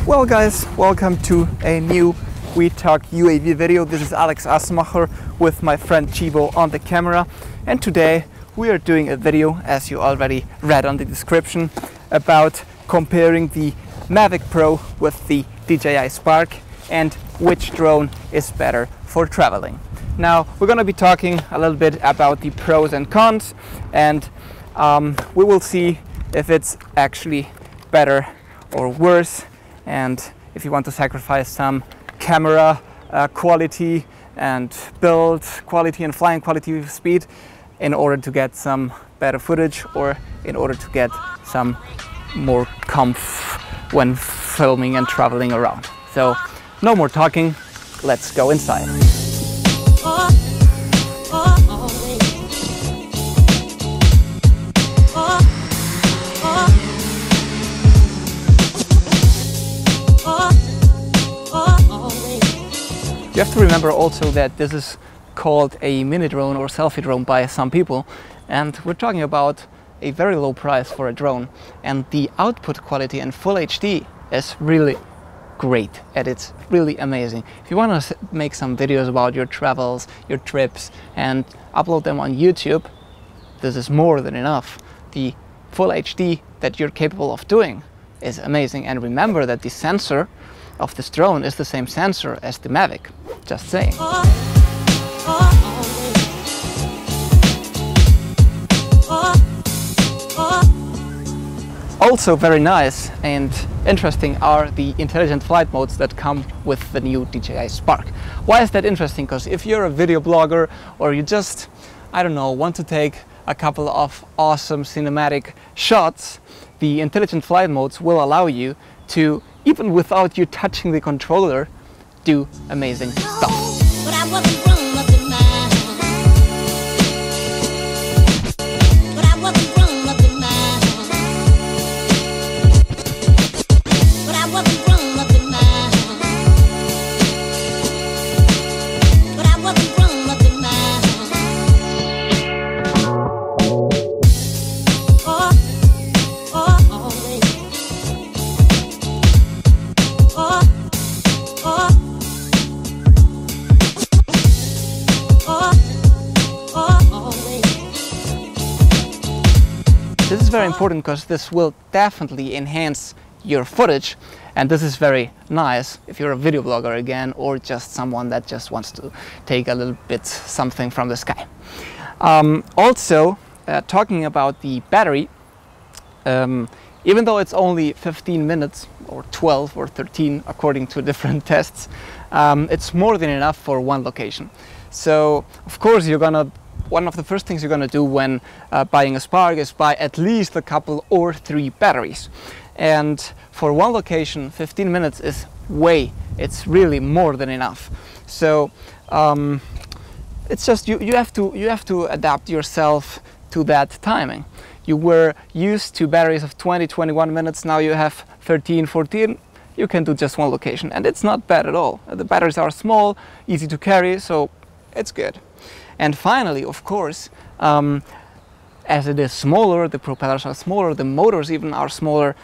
Well guys, welcome to a new WetalkUAV video. This is Alex Mohr with my friend Chivo on the camera, and today we are doing a video, as you already read on the description, about comparing the Mavic Pro with the DJI Spark and which drone is better for traveling. Now we're going to be talking a little bit about the pros and cons, and we will see if it's actually better or worse, and if you want to sacrifice some camera quality and build quality and flying quality with speed in order to get some better footage, or in order to get some more comfort when filming and traveling around. So no more talking, let's go inside. You have to remember also that this is called a mini drone or selfie drone by some people, and we're talking about a very low price for a drone, and the output quality in full HD is really great, and it's really amazing. If you want to make some videos about your travels, your trips, and upload them on YouTube, this is more than enough. The full HD that you're capable of doing is amazing, and remember that the sensor of this drone is the same sensor as the Mavic, just saying. Also very nice and interesting are the intelligent flight modes that come with the new DJI Spark. Why is that interesting? Because if you're a video blogger, or you just, I don't know, want to take a couple of awesome cinematic shots, the intelligent flight modes will allow you to, even without you touching the controller, do amazing stuff. This is very important because this will definitely enhance your footage, and this is very nice if you're a video blogger again, or just someone that just wants to take a little bit something from the sky. Also, talking about the battery, even though it's only 15 minutes or 12 or 13 according to different tests, it's more than enough for one location. So of course one of the first things you're gonna do when buying a Spark is buy at least a couple or 3 batteries. And for one location, 15 minutes is it's really more than enough. So it's just you have to adapt yourself to that timing. You were used to batteries of 20-21 minutes, now you have 13-14. You can do just one location, and it's not bad at all. The batteries are small, easy to carry, so it's good. And finally, of course, as it is smaller, the propellers are smaller, the motors even are smaller,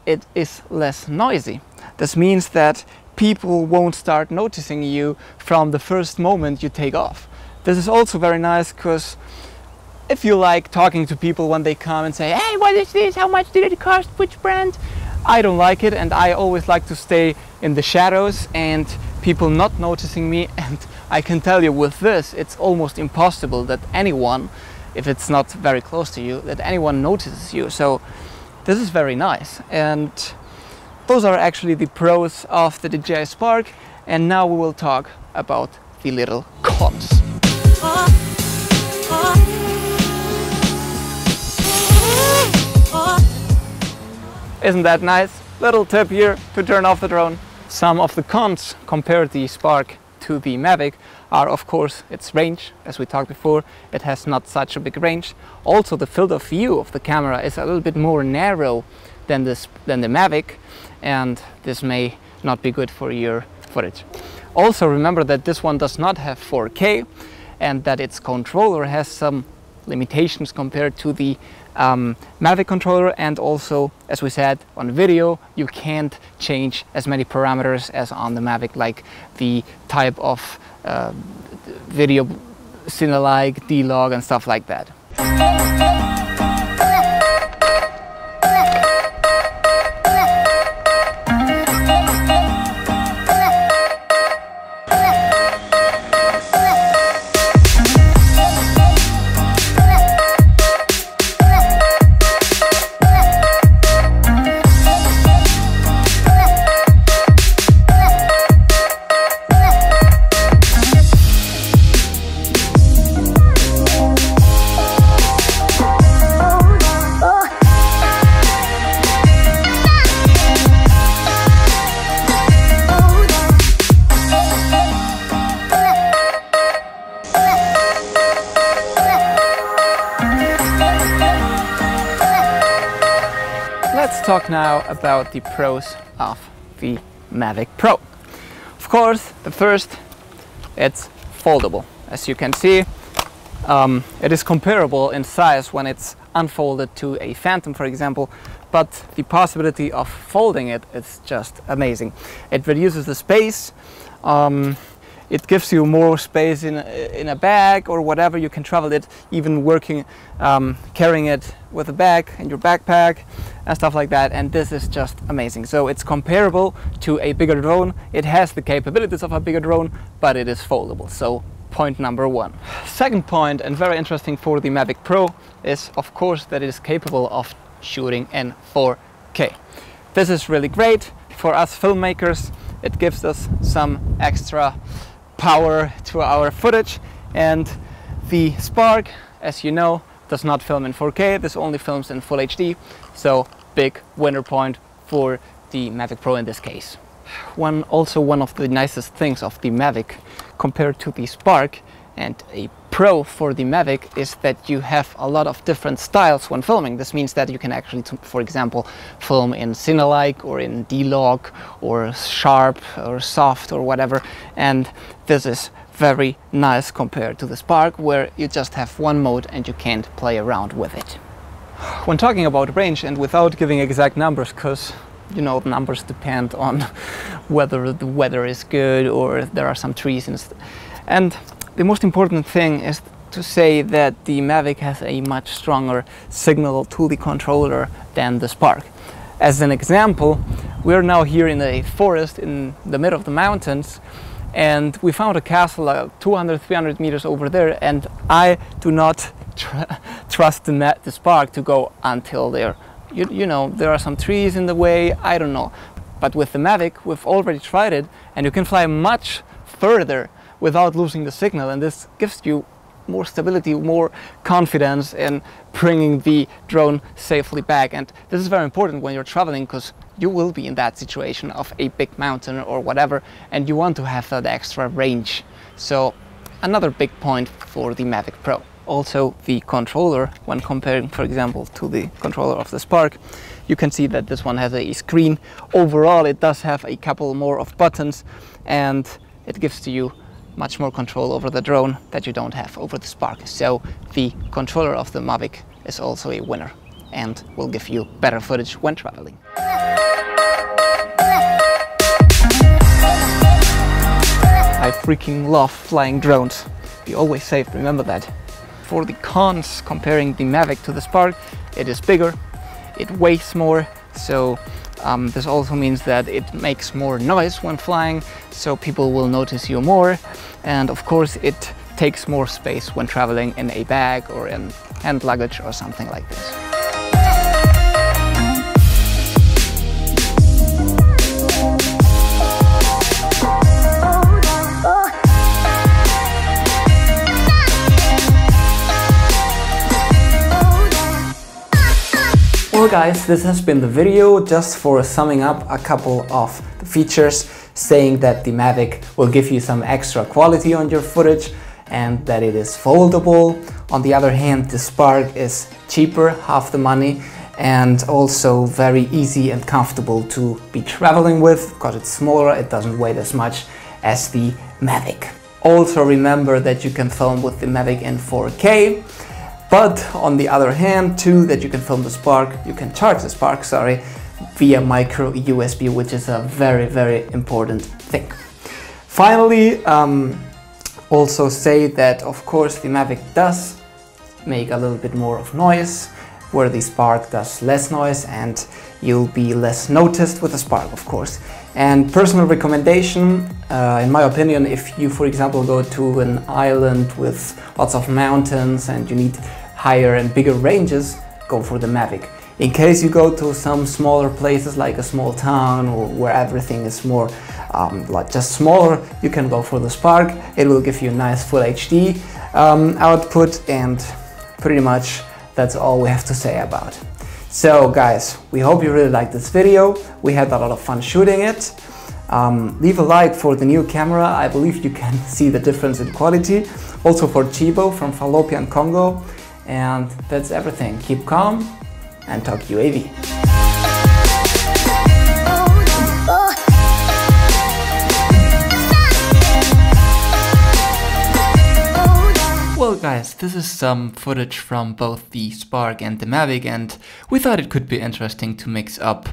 it is less noisy. This means that people won't start noticing you from the first moment you take off. This is also very nice because if you like talking to people when they come and say, hey, what is this? How much did it cost? Which brand? I don't like it, and I always like to stay in the shadows and people not noticing me. And I can tell you with this, it's almost impossible that anyone, if it's not very close to you, that anyone notices you. So this is very nice. And those are actually the pros of the DJI Spark. And now we will talk about the little cons. Isn't that nice? Little tip here to turn off the drone. Some of the cons compared the Spark to the Mavic are, of course, its range. As we talked before, it has not such a big range. Also, the field of view of the camera is a little bit more narrow than the Mavic, and this may not be good for your footage. Also, remember that this one does not have 4K and that its controller has some limitations compared to the Mavic controller, and also, as we said, on video you can't change as many parameters as on the Mavic, like the type of video cine-like, D-Log and stuff like that. Let's talk now about the pros of the Mavic Pro. Of course, the first, it's foldable. As you can see, it is comparable in size when it's unfolded to a Phantom, for example, but the possibility of folding it is just amazing. It reduces the space. It gives you more space in a bag or whatever. You can travel it, even working, carrying it with a bag in your backpack and stuff like that. And this is just amazing. So it's comparable to a bigger drone. It has the capabilities of a bigger drone, but it is foldable. So point number one. Second point, and very interesting for the Mavic Pro, is of course that it is capable of shooting in 4K. This is really great for us filmmakers. It gives us some extra power to our footage, and the Spark, as you know, does not film in 4K. This only films in Full HD, so big winner point for the Mavic Pro in this case. One of the nicest things of the Mavic compared to the Spark and a Pro for the Mavic is that you have a lot of different styles when filming. This means that you can actually, for example, film in cine-like or in D-Log or sharp or soft or whatever, and this is very nice compared to the Spark, where you just have one mode and you can't play around with it. When talking about range, and without giving exact numbers, because you know, numbers depend on whether the weather is good or there are some trees and the most important thing is to say that the Mavic has a much stronger signal to the controller than the Spark. As an example, we're now here in a forest in the middle of the mountains, and we found a castle 200-300 meters over there, and I do not trust the Spark to go until there. You know, there are some trees in the way, I don't know. But with the Mavic, we've already tried it, and you can fly much further without losing the signal, and this gives you more stability, more confidence in bringing the drone safely back. And this is very important when you're traveling, because you will be in that situation of a big mountain or whatever, and you want to have that extra range. So another big point for the Mavic Pro. Also, the controller, when comparing, for example, to the controller of the Spark, you can see that this one has a screen. Overall, it does have a couple more of buttons, and it gives to you much more control over the drone that you don't have over the Spark. So the controller of the Mavic is also a winner and will give you better footage when traveling. I freaking love flying drones. Be always safe, remember that. For the cons, comparing the Mavic to the Spark, it is bigger, it weighs more, so this also means that it makes more noise when flying, so people will notice you more, and of course it takes more space when traveling in a bag or in hand luggage or something like this. Well guys, this has been the video just for summing up a couple of the features, saying that the Mavic will give you some extra quality on your footage and that it is foldable. On the other hand, the Spark is cheaper, half the money, and also very easy and comfortable to be traveling with because it's smaller, it doesn't weigh as much as the Mavic. Also remember that you can film with the Mavic in 4K, but on the other hand too, that you can film the Spark, you can charge the Spark, sorry, via micro USB, which is a very important thing. Finally, also say that of course the Mavic does make a little bit more of noise, where the Spark does less noise, and you'll be less noticed with the Spark, of course. And personal recommendation, in my opinion, if you, for example, go to an island with lots of mountains and you need higher and bigger ranges, go for the Mavic. In case you go to some smaller places like a small town or where everything is more like just smaller, you can go for the Spark. It will give you a nice full HD output, and pretty much that's all we have to say about it. So guys, we hope you really liked this video. We had a lot of fun shooting it. Leave a like for the new camera. I believe you can see the difference in quality. Also for Chibo from Fallopian Congo. And that's everything. Keep calm and talk UAV. Well guys, this is some footage from both the Spark and the Mavic, and we thought it could be interesting to mix up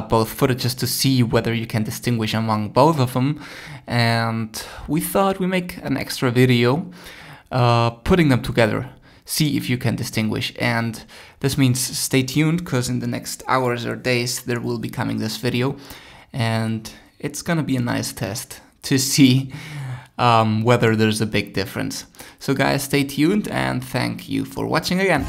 both footages to see whether you can distinguish among both of them. And we thought we make an extra video putting them together, see if you can distinguish. And this means stay tuned, because in the next hours or days there will be coming this video, and it's gonna be a nice test to see whether there's a big difference. So guys, stay tuned and thank you for watching again.